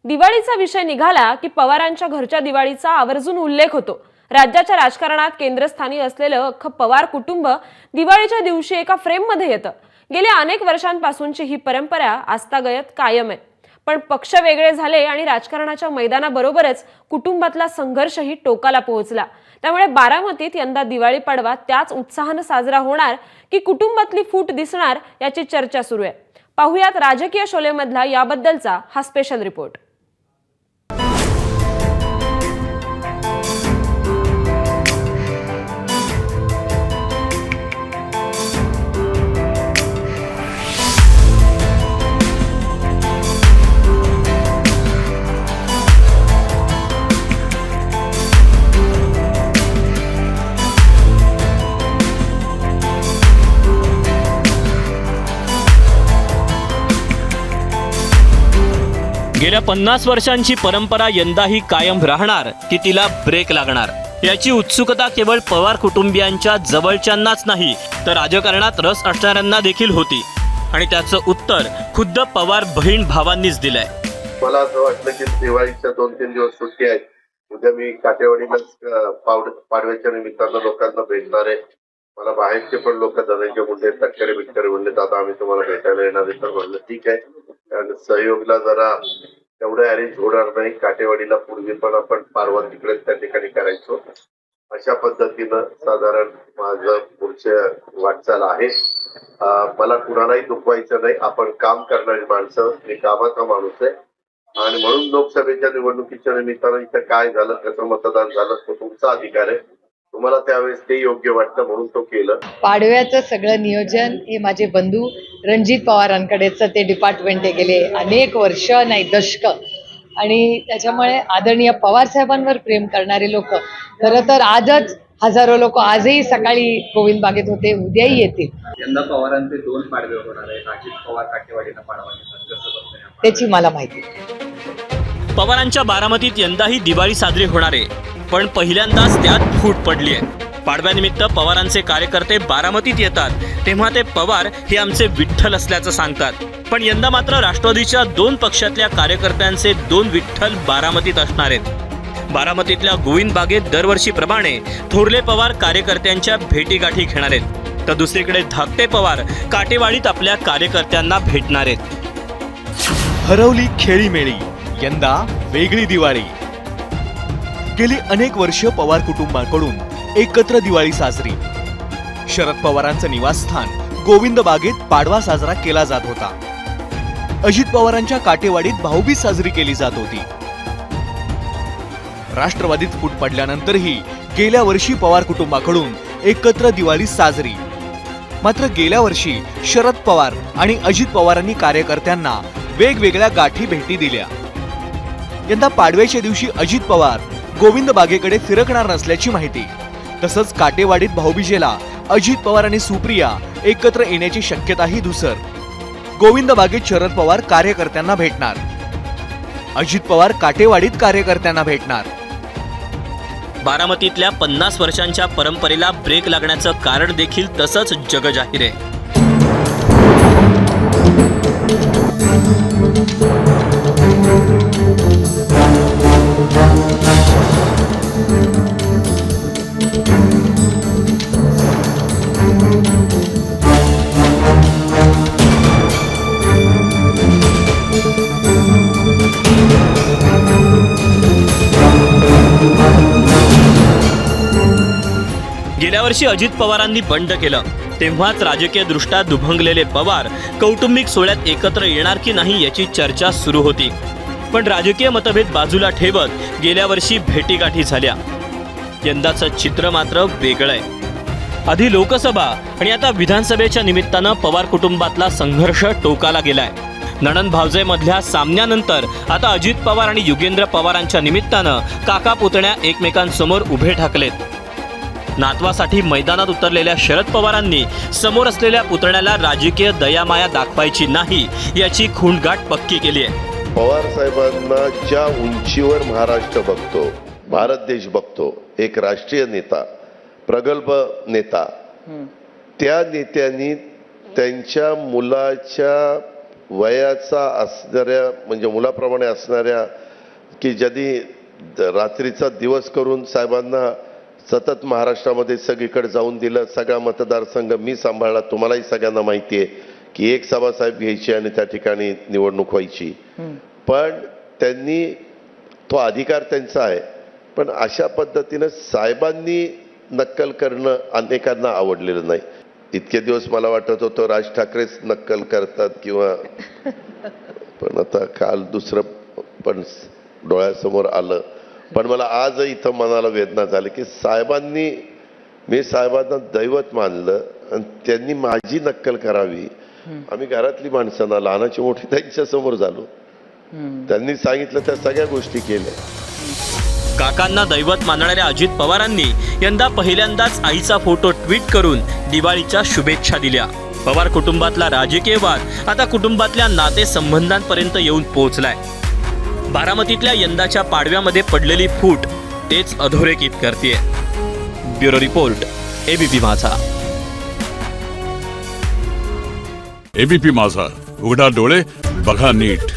दिवाळीचा विषय निघाला की पवारांच्या घरच्या दिवाळीचा आवर्जून उल्लेख होतो। राज्याच्या राजकारणात केंद्रस्थानी असलेलं अख्खं पवार कुटुंब दिवाळीच्या दिवशी एका फ्रेममध्ये येतं। गेल्या अनेक वर्षांपासूनची ही परंपरा आजतागयत कायम आहे। पण पक्ष वेगळे झाले आणि राजकारणाच्या मैदानाबरोबरच कुटुंबातला संघर्षही टोकाला पोहोचला। त्यामुळे बारामतीत यंदा दिवाळी पाडवा त्याच उत्साहाने साजरा होणार की कुटुंबातली फूट दिसणार याची चर्चा सुरू आहे। पाहुयात राजकीय शोलेमधला याबद्दलचा हा स्पेशल रिपोर्ट। गेल्या 50 वर्षांची परंपरा यंदाही कायम राहणार की तिला ब्रेक लागणार याची उत्सुकता केवळ पवार कुटुंबियांच्या जवळच्यांनाच नाही तर राजकारणात रस असणाऱ्यांना देखील होती आणि त्याचं उत्तर खुद्द पवार बहीण भावांनीच दिलंय। मला असं वाटलं की दिवाळीच्या 2-3 दिवस सुट्टी आहे, उद्या मी काटेवाडीला पाडव्याच्या निमित्तानं लोकांना भेटणार आहे। मला बाहेरचे पण लोक धनंजय मुंडे तटकरे बिटकरे म्हणले दादा आम्ही तुम्हाला भेटायला येणार आहे, तर म्हणलं ठीक आहे। कारण सहयोगला जरा तेवढं अरेंज होणार नाही। काटेवाडीला पूर्वी पण आपण पारवा तिकडे त्या ठिकाणी करायचो। अशा पद्धतीनं साधारण माझं पुढच्या वाटचाल आहे। मला कुणालाही दुखवायचं नाही, आपण काम करणारी माणसं, मी कामाचा माणूस आहे आणि म्हणून लोकसभेच्या निवडणुकीच्या निमित्तानं इथं काय झालं, कसं मतदान झालं तो तुमचा अधिकार आहे। तुम्हाला त्यावेळेस ते योग्य वाटतं म्हणून तो केलं। पाडव्याचं सगळं नियोजन हे माझे बंधू रणजित पवारांकडेचं ते डिपार्टमेंट आहे, गेले अनेक वर्ष नाही दशक, आणि त्याच्यामुळे आदरणीय पवार साहेबांवर प्रेम करणारे लोक खरं तर आजच हजारो लोक आजही सकाळी गोविंद बागेत होते, उद्याही येतील। यंदा पवारांचे 2 पाडवे होणार आहेत। अजित पवार काटेवाडीला पाडवा घेतात, कसं बघताय? त्याची मला माहिती। पवारांच्या बारामतीत यंदाही दिवाळी साजरी होणार आहे, पण पहिल्यांदाच त्यात फूट पडली आहे। पाडव्यानिमित्त पवारांचे कार्यकर्ते बारामतीत येतात तेव्हा ते पवार हे आमचे विठ्ठल असल्याचं सांगतात, पण यंदा मात्र राष्ट्रवादीच्या 2 पक्षातल्या कार्यकर्त्यांचे 2 विठ्ठल बारामतीत असणार आहेत। बारामतीतल्या गोविंद बागेत दरवर्षीप्रमाणे थोरले पवार कार्यकर्त्यांच्या भेटीगाठी घेणार आहेत, तर दुसरीकडे धाकटे पवार काटेवाडीत आपल्या कार्यकर्त्यांना भेटणार आहेत। हरवली खेळीमेळी, यंदा वेगळी दिवाळी। गेली अनेक वर्ष पवार कुटुंबाकडून एकत्र दिवाळी साजरी। शरद पवारांचं निवासस्थान गोविंद बागेत पाडवा साजरा केला जात होता। अजित पवारांच्या काटेवाडीत भाऊबीज साजरी केली जात होती। राष्ट्रवादीत फूट पडल्यानंतरही गेल्या वर्षी पवार कुटुंबाकडून एकत्र दिवाळी साजरी। मात्र गेल्या वर्षी शरद पवार आणि अजित पवारांनी कार्यकर्त्यांना वेगवेगळ्या गाठी भेटी दिल्या। यंदा पाडव्याच्या दिवशी अजित पवार गोविंद बागेकडे फिरकणार नसल्याची माहिती, तसंच काटेवाडीत भाऊबीजेला अजित पवार आणि सुप्रिया एकत्र येण्याची शक्यताही धुसर। गोविंद बागेत शरद पवार कार्यकर्त्यांना भेटणार, अजित पवार काटेवाडीत कार्यकर्त्यांना भेटणार। बारामतीतल्या 50 वर्षांच्या परंपरेला ब्रेक लागण्याचं कारण देखील तसंच जगजाहीर आहे। गेल्या वर्षी अजित पवारांनी बंड केलं तेव्हाच राजकीय दृष्ट्या दुभंगलेले पवार कौटुंबिक सोहळ्यात एकत्र येणार की नाही याची चर्चा सुरू होती, पण राजकीय मतभेद बाजूला ठेवत गेल्या वर्षी भेटीगाठी झाल्या। यंदाचं चित्र मात्र वेगळं आहे। आधी लोकसभा आणि आता विधानसभेच्या निमित्तानं पवार कुटुंबातला संघर्ष टोकाला गेलाय। नणंद भावजयमधल्या सामन्यानंतर आता अजित पवार आणि युगेंद्र पवारांच्या निमित्तानं काका पुतण्या एकमेकांसमोर उभे ठाकलेत। नातवासाठी मैदानात उतरलेल्या शरद पवारांनी समोर असलेल्या पुतण्याला राजकीय दयामाया दाखवायची नाही याची खूणगाठ पक्की केली आहे। पवार साहेबांना ज्या उंचीवर महाराष्ट्र बघतो, भारत देश बघतो, एक राष्ट्रीय नेता, प्रगल्भ नेता, त्या नेत्यांनी त्यांच्या मुलाच्या वयाचा असणाऱ्या म्हणजे मुलाप्रमाणे असणाऱ्या की ज्यांनी रात्रीचा दिवस करून साहेबांना सतत महाराष्ट्रामध्ये सगळीकडे जाऊन दिलं, सगळा मतदारसंघ मी सांभाळला. तुम्हालाही सगळ्यांना माहिती आहे की एक सभासाहेब घ्यायची आणि त्या ठिकाणी निवडणूक व्हायची. पण त्यांनी तो अधिकार त्यांचा आहे, पण अशा पद्धतीनं साहेबांनी नक्कल करणं अनेकांना आवडलेलं नाही. इतके दिवस मला वाटत होतं राज ठाकरेच नक्कल करतात किंवा, पण आता काल दुसरं पण डोळ्यासमोर आलं. पण मला आज इथं मनाला वेदना झाली की मी साहेबांना दैवत मानलं आणि त्यांनी माझी नक्कल करावी. आम्ही घरातली माणसांना लहानाची मोठी त्यांच्या समोर झालो. त्यांनी सांगितलं त्या सगळ्या गोष्टी केल्या. काकांना दैवत मानणाऱ्या अजित पवारांनी यंदा पहिल्यांदाच आईचा फोटो ट्विट करून दिवाळीच्या शुभेच्छा दिल्या. पवार कुटुंबातला राजकीय वाद आता कुटुंबातल्या नातेसंबंधांपर्यंत येऊन पोहोचलाय. बारामतीतल्या यंदाच्या पाडव्यामध्ये पडलेली फूट तेच अधोरेखित करतेय. ब्युरो रिपोर्ट, एबीपी माझा. एबीपी माझा, उघडा डोळे बघा नीट.